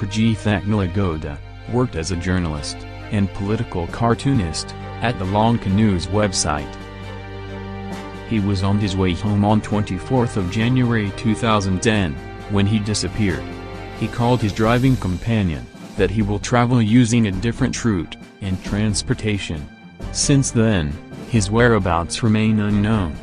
Prajeeth Agnalagoda, worked as a journalist and political cartoonist at the Lanka News website. He was on his way home on 24th of January 2010, when he disappeared. He called his driving companion that he will travel using a different route and transportation. Since then, his whereabouts remain unknown.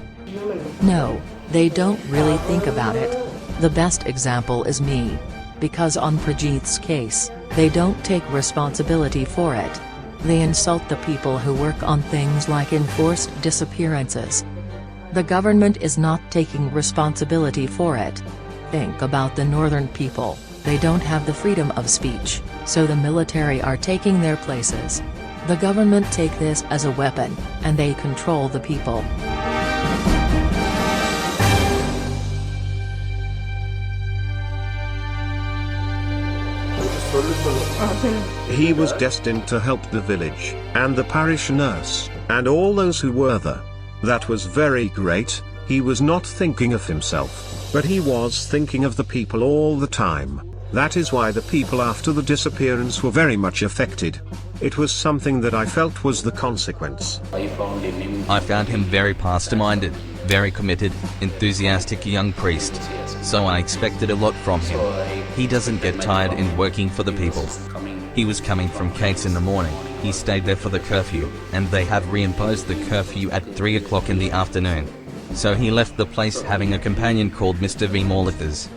No, they don't really think about it. The best example is me. Because on Prajeeth's case, they don't take responsibility for it. They insult the people who work on things like enforced disappearances. The government is not taking responsibility for it. Think about the northern people, they don't have the freedom of speech, so the military are taking their places. The government take this as a weapon, and they control the people. He was destined to help the village, and the parish nurse, and all those who were there. That was very great. He was not thinking of himself, but he was thinking of the people all the time. That is why the people after the disappearance were very much affected. It was something that I felt was the consequence. I found him very pastor-minded, very committed, enthusiastic young priest. So I expected a lot from him. He doesn't get tired in working for the people. He was coming from Cates in the morning. He stayed there for the curfew, and they have reimposed the curfew at 3 o'clock in the afternoon. So he left the place having a companion called Mr. V. Morlithers.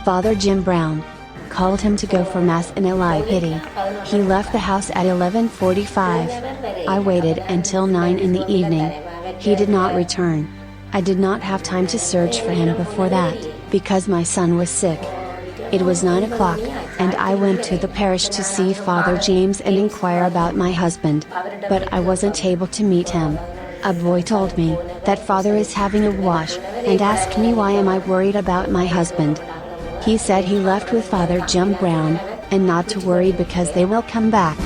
Father Jim Brown called him to go for Mass in Eli Pity. He left the house at 11:45. I waited until 9 in the evening. He did not return. I did not have time to search for him before that, because my son was sick. It was 9 o'clock, and I went to the parish to see Father James and inquire about my husband. But I wasn't able to meet him. A boy told me that Father is having a wash, and asked me why am I worried about my husband. He said he left with Father Jim Brown, and not to worry because they will come back.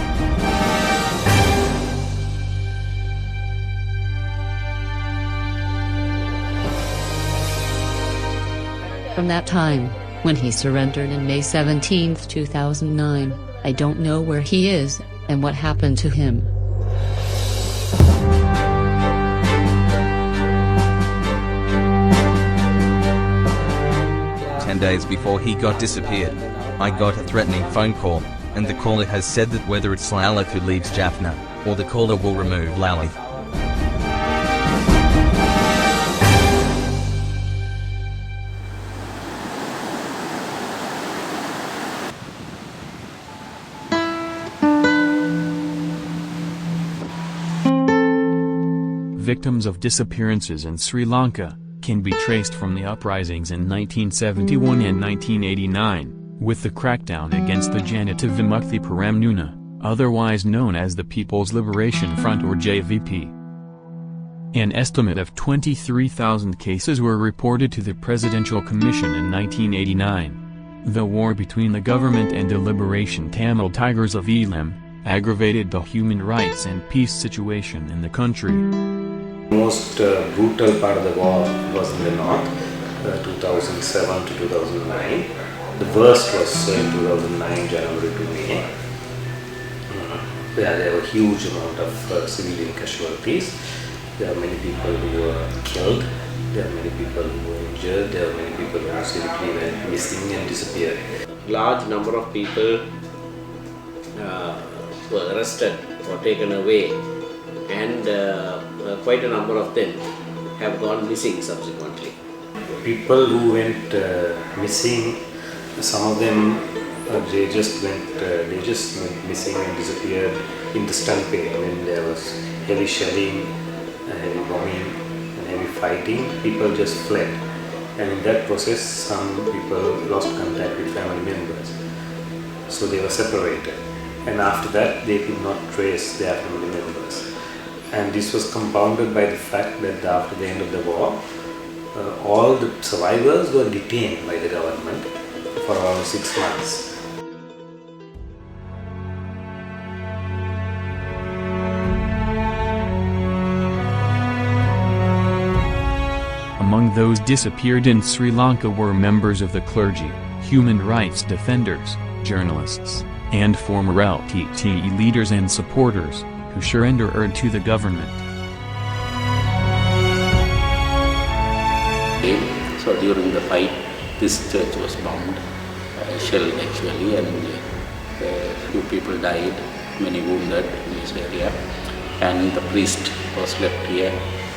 From that time, when he surrendered in May 17, 2009, I don't know where he is, and what happened to him. Days before he got disappeared, I got a threatening phone call, and the caller has said that whether it's Lalith who leaves Jaffna, or the caller will remove Lalith. Victims of disappearances in Sri Lanka can be traced from the uprisings in 1971 and 1989, with the crackdown against the Janata Vimukthi Paramnuna, otherwise known as the People's Liberation Front or JVP. An estimate of 23,000 cases were reported to the Presidential Commission in 1989. The war between the government and the Liberation Tamil Tigers of Elam aggravated the human rights and peace situation in the country. The most brutal part of the war was in the north, 2007 to 2009. The worst was in 2009, January to May. There were a huge amount of civilian casualties. There are many people who were killed. There are many people who were injured. There are many people who simply went missing and disappeared. Large number of people were arrested or taken away, and quite a number of them have gone missing subsequently. People who went missing, some of them they just went missing and disappeared in the stampede when there was heavy shelling, heavy bombing, and heavy fighting. People just fled, and in that process, some people lost contact with family members, so they were separated. And after that, they could not trace their family members. And this was compounded by the fact that after the end of the war, all the survivors were detained by the government for around 6 months. Among Among those disappeared in Sri Lanka were members of the clergy, human rights defenders, journalists, and former LTTE leaders and supporters, who surrendered to the government. So during the fight, this church was bombed, shelled actually, and few people died, many wounded in this area, and the priest was left here,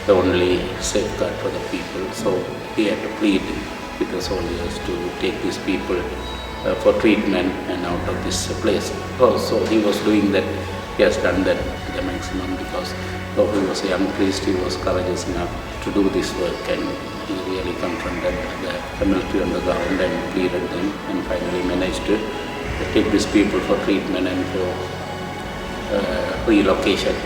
the only safeguard for the people. So he had to plead with the soldiers to take these people for treatment and out of this place. So he was doing that, he has done that to the maximum, because though he was a young priest, he was courageous enough to do this work, and he really confronted the military on the ground and pleaded them, and finally managed to take these people for treatment and for relocation.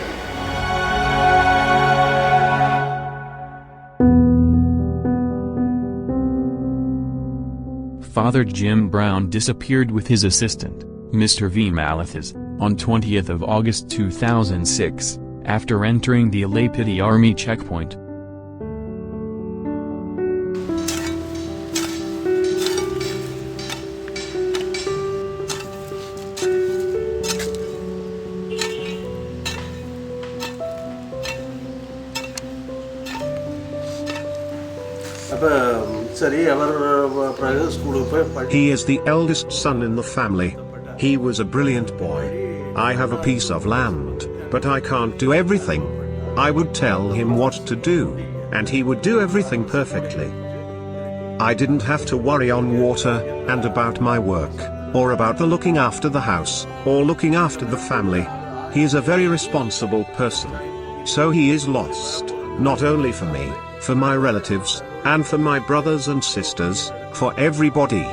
Father Jim Brown disappeared with his assistant, Mr. V. Malathas, on 20th of August 2006, after entering the Alapiti Army checkpoint. He is the eldest son in the family. He was a brilliant boy. I have a piece of land, but I can't do everything. I would tell him what to do, and he would do everything perfectly. I didn't have to worry on water, and about my work, or about the looking after the house, or looking after the family. He is a very responsible person. So he is lost, not only for me, for my relatives, and for my brothers and sisters, for everybody.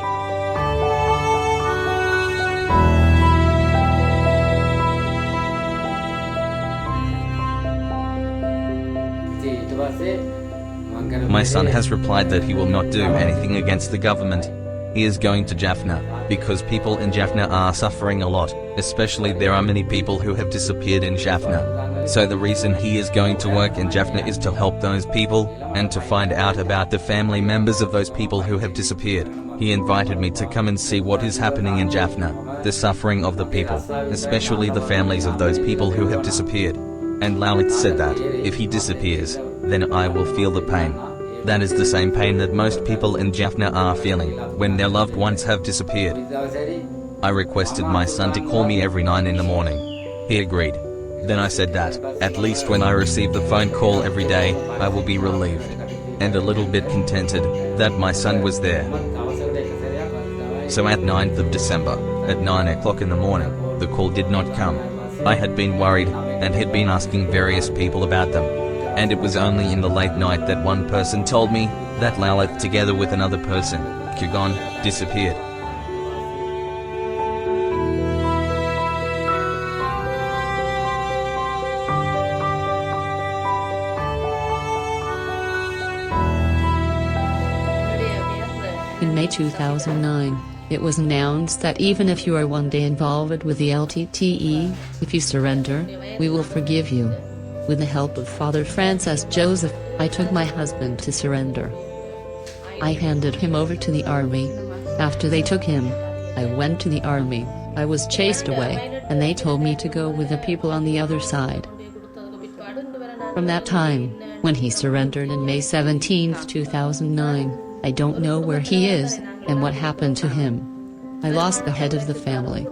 My son has replied that he will not do anything against the government. He is going to Jaffna, because people in Jaffna are suffering a lot, especially there are many people who have disappeared in Jaffna. So the reason he is going to work in Jaffna is to help those people, and to find out about the family members of those people who have disappeared. He invited me to come and see what is happening in Jaffna, the suffering of the people, especially the families of those people who have disappeared. And Lalit said that, if he disappears, then I will feel the pain. That is the same pain that most people in Jaffna are feeling, when their loved ones have disappeared. I requested my son to call me every 9 in the morning. He agreed. Then I said that, at least when I receive the phone call every day, I will be relieved, and a little bit contented, that my son was there. So at 9th of December, at 9 o'clock in the morning, the call did not come. I had been worried, and had been asking various people about them. And it was only in the late night that one person told me that Lalit together with another person, Kugon, disappeared. In May 2009, it was announced that even if you are one day involved with the LTTE, if you surrender, we will forgive you. With the help of Father Francis Joseph, I took my husband to surrender. I handed him over to the army. After they took him, I went to the army. I was chased away, and they told me to go with the people on the other side. From that time, when he surrendered in May 17, 2009, I don't know where he is, and what happened to him. I lost the head of the family.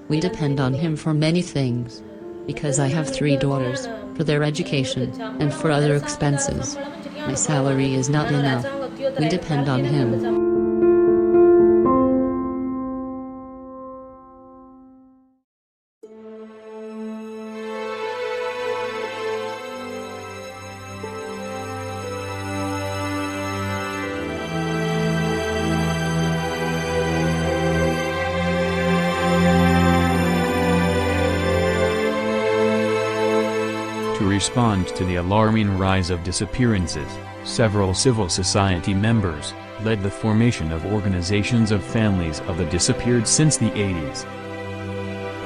We depend on him for many things. Because I have 3 daughters, for their education, and for other expenses. My salary is not enough. We depend on him. To respond to the alarming rise of disappearances, several civil society members led the formation of organizations of families of the disappeared since the 80s.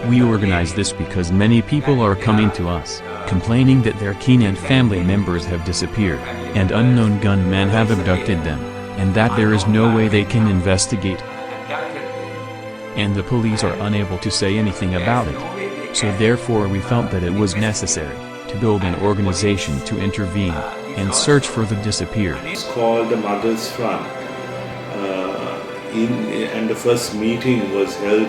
We organize this because many people are coming to us, complaining that their kin and family members have disappeared, and unknown gunmen have abducted them, and that there is no way they can investigate. And the police are unable to say anything about it. So therefore we felt that it was necessary to build an organization to intervene and search for the disappeared. It's called the Mothers Front. And the first meeting was held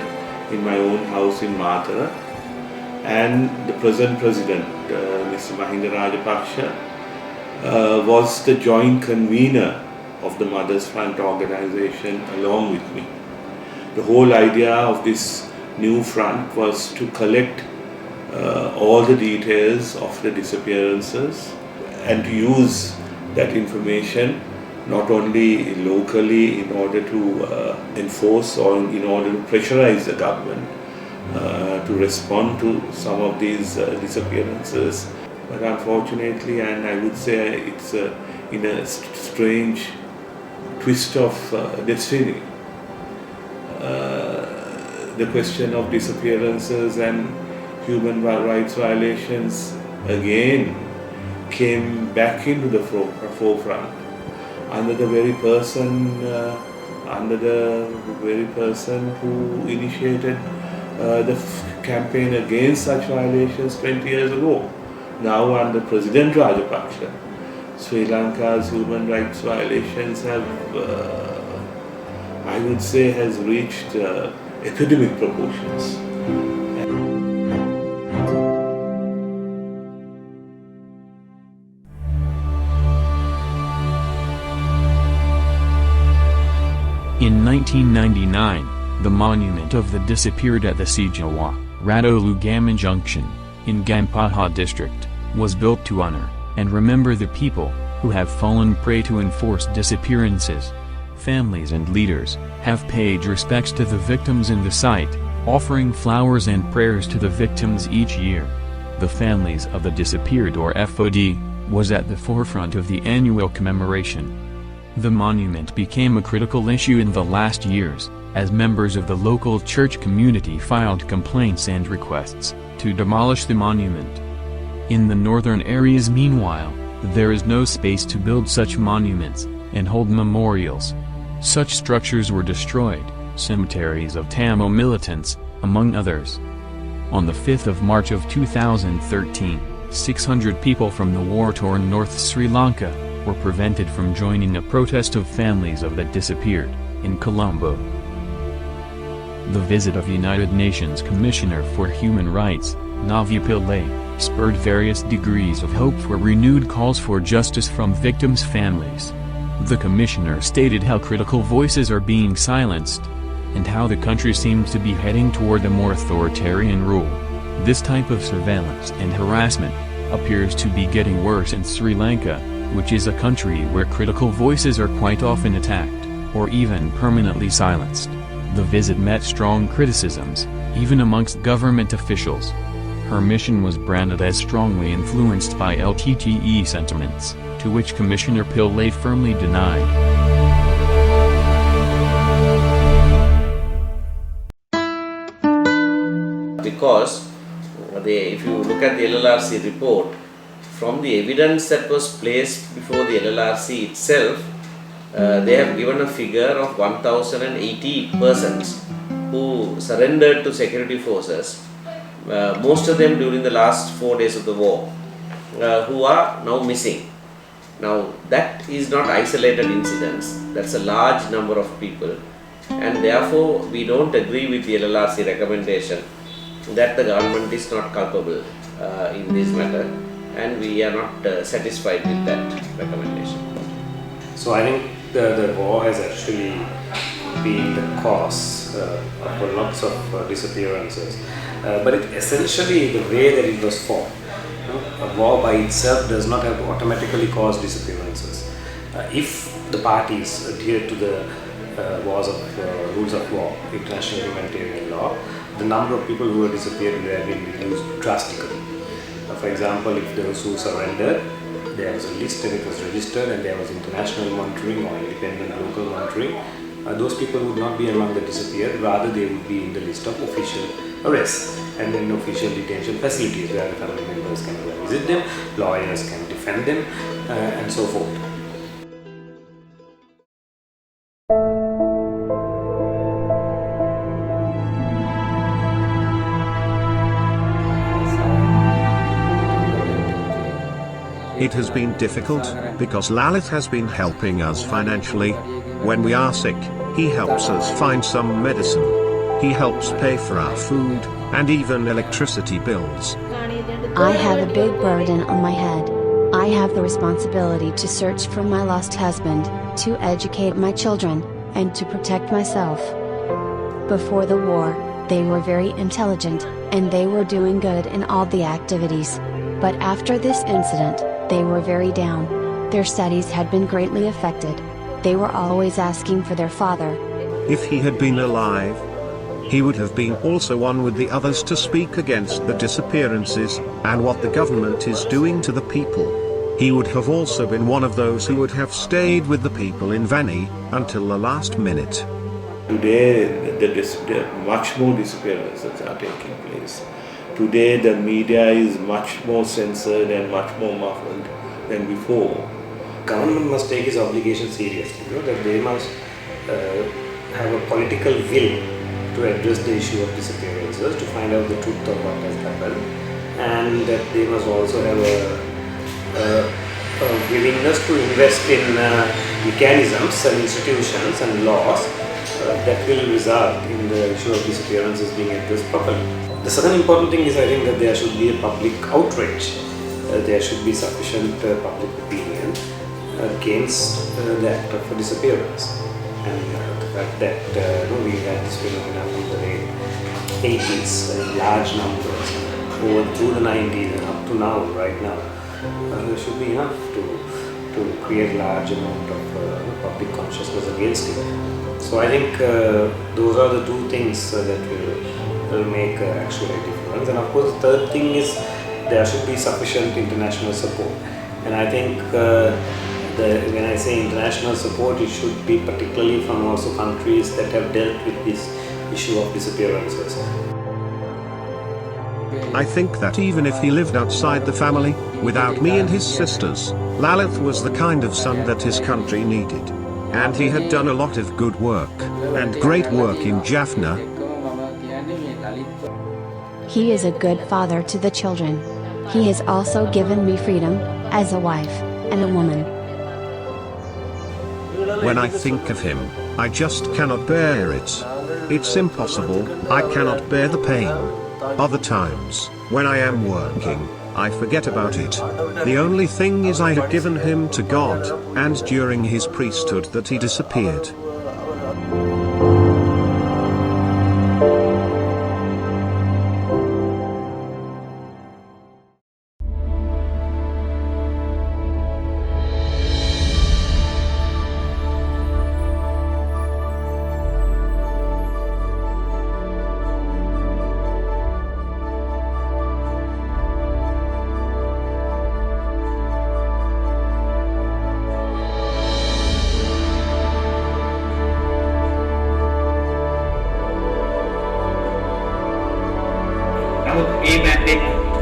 in my own house in Matara, and the present president, Mr. Mahinda Rajapaksa, was the joint convener of the Mothers Front organization along with me. The whole idea of this new front was to collect all the details of the disappearances and to use that information not only locally in order to enforce or in order to pressurize the government to respond to some of these disappearances, but unfortunately, and I would say it's in a strange twist of destiny, the question of disappearances and human rights violations again came back into the forefront under the very person who initiated the campaign against such violations 20 years ago. Now under President Rajapaksa, Sri Lanka's human rights violations have, I would say, has reached epidemic proportions. In 1999, the monument of the disappeared at the Sijawa, Radolugaman Junction, in Gampaha district, was built to honor and remember the people who have fallen prey to enforced disappearances. Families and leaders have paid respects to the victims in the site, offering flowers and prayers to the victims each year. The families of the disappeared, or AFAD, was at the forefront of the annual commemoration. The monument became a critical issue in the last years, as members of the local church community filed complaints and requests to demolish the monument. In the northern areas, meanwhile, there is no space to build such monuments and hold memorials. Such structures were destroyed, cemeteries of Tamil militants, among others. On the 5th of March of 2013, 600 people from the war-torn North Sri Lanka were prevented from joining a protest of families of the disappeared, in Colombo. The visit of United Nations Commissioner for Human Rights, Navi Pillay, spurred various degrees of hope for renewed calls for justice from victims' families. The commissioner stated how critical voices are being silenced, and how the country seems to be heading toward a more authoritarian rule. This type of surveillance and harassment appears to be getting worse in Sri Lanka, which is a country where critical voices are quite often attacked, or even permanently silenced. The visit met strong criticisms, even amongst government officials. Her mission was branded as strongly influenced by LTTE sentiments, to which Commissioner Pillay firmly denied. Because if you look at the LLRC report, from the evidence that was placed before the LLRC itself, they have given a figure of 1,080 persons who surrendered to security forces, most of them during the last 4 days of the war, who are now missing. Now that is not isolated incidents, that's a large number of people, and therefore we don't agree with the LLRC recommendation that the government is not culpable in this matter, and we are not satisfied with that recommendation. So I think the war has actually been the cause for lots of disappearances, but it essentially the way that it was fought. A war by itself does not have automatically cause disappearances. If the parties adhere to the rules of war, international humanitarian law, the number of people who have disappeared would have been reduced drastically. For example, if those who surrendered, there was a list and it was registered, and there was international monitoring or independent local monitoring, those people would not be among the disappeared, rather they would be in the list of official arrest, and then official detention facilities where the family members can go and visit them, lawyers can defend them, and so forth. It has been difficult, because Lalit has been helping us financially. When we are sick, he helps us find some medicine. He helps pay for our food, and even electricity bills. I have a big burden on my head. I have the responsibility to search for my lost husband, to educate my children, and to protect myself. Before the war, they were very intelligent, and they were doing good in all the activities. But after this incident, they were very down. Their studies had been greatly affected. They were always asking for their father. If he had been alive, he would have been also one with the others to speak against the disappearances, and what the government is doing to the people. He would have also been one of those who would have stayed with the people in Vani, until the last minute. Today, much more disappearances are taking place. Today the media is much more censored and much more muffled than before. Government must take its obligation seriously, that they must have a political will to address the issue of disappearances, to find out the truth of what has happened, and that they must also have a willingness to invest in mechanisms and institutions and laws that will result in the issue of disappearances being addressed properly. The second important thing is, I think, that there should be a public outrage. There should be sufficient public opinion against the act of disappearance. And the fact that we had this phenomenon from the late 80s in large numbers, over through the 90s and up to now, right now, there should be enough to create large amount of public consciousness against it. So I think those are the two things that will make actually a difference. And of course the third thing is there should be sufficient international support. And I think when I say international support, it should be particularly from also countries that have dealt with this issue of disappearances. I think that even if he lived outside the family, without me and his sisters, Lalit was the kind of son that his country needed. And he had done a lot of good work, and great work in Jaffna. He is a good father to the children. He has also given me freedom, as a wife, and a woman. When I think of him, I just cannot bear it. It's impossible, I cannot bear the pain. Other times, when I am working, I forget about it. The only thing is I had given him to God, and during his priesthood that he disappeared.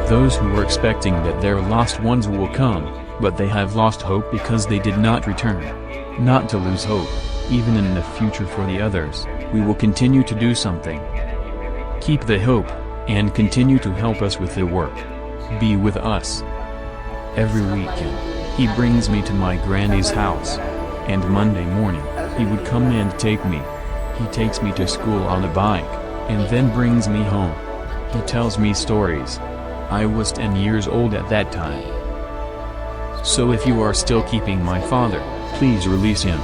Those who were expecting that their lost ones will come, but they have lost hope because they did not return. Not to lose hope, even in the future for the others, we will continue to do something. Keep the hope, and continue to help us with the work. Be with us. Every weekend, he brings me to my granny's house. And Monday morning, he would come and take me. He takes me to school on a bike, and then brings me home. He tells me stories. I was 10 years old at that time. So if you are still keeping my father, please release him.